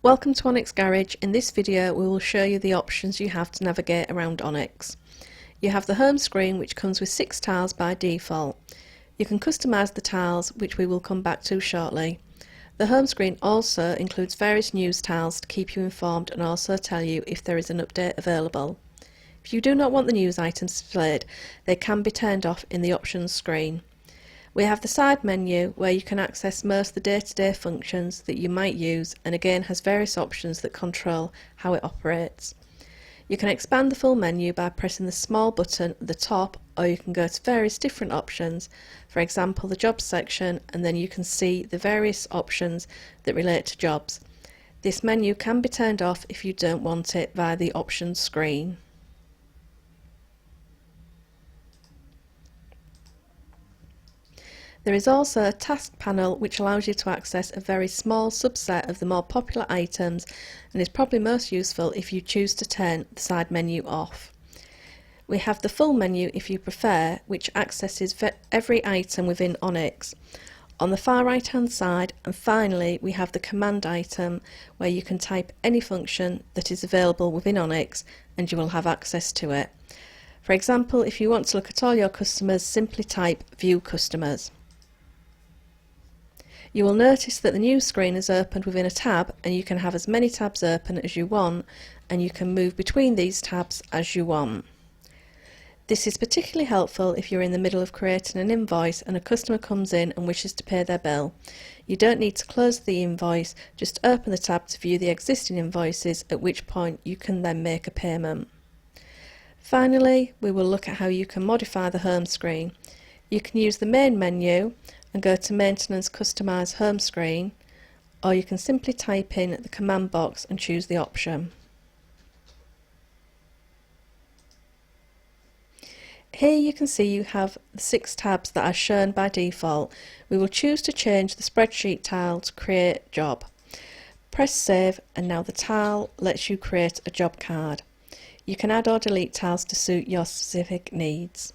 Welcome to Onyx Garage. In this video we will show you the options you have to navigate around Onyx. You have the home screen, which comes with 6 tiles by default. You can customise the tiles, which we will come back to shortly. The home screen also includes various news tiles to keep you informed and also tell you if there is an update available. If you do not want the news items displayed, they can be turned off in the options screen. We have the side menu where you can access most of the day-to-day functions that you might use, and again has various options that control how it operates. You can expand the full menu by pressing the small button at the top, or you can go to various different options, for example the jobs section, and then you can see the various options that relate to jobs. This menu can be turned off if you don't want it via the options screen. There is also a task panel which allows you to access a very small subset of the more popular items and is probably most useful if you choose to turn the side menu off. We have the full menu if you prefer, which accesses every item within Onyx. On the far right hand side, and finally we have the command item where you can type any function that is available within Onyx and you will have access to it. For example, if you want to look at all your customers, simply type View Customers. You will notice that the news screen is opened within a tab, and you can have as many tabs open as you want, and you can move between these tabs as you want. This is particularly helpful if you're in the middle of creating an invoice and a customer comes in and wishes to pay their bill. You don't need to close the invoice, just open the tab to view the existing invoices, at which point you can then make a payment. Finally, we will look at how you can modify the home screen. You can use the main menu and go to Maintenance Customise Home Screen, or you can simply type in the command box and choose the option. Here you can see you have the 6 tabs that are shown by default. We will choose to change the spreadsheet tile to create job. Press save, and now the tile lets you create a job card. You can add or delete tiles to suit your specific needs.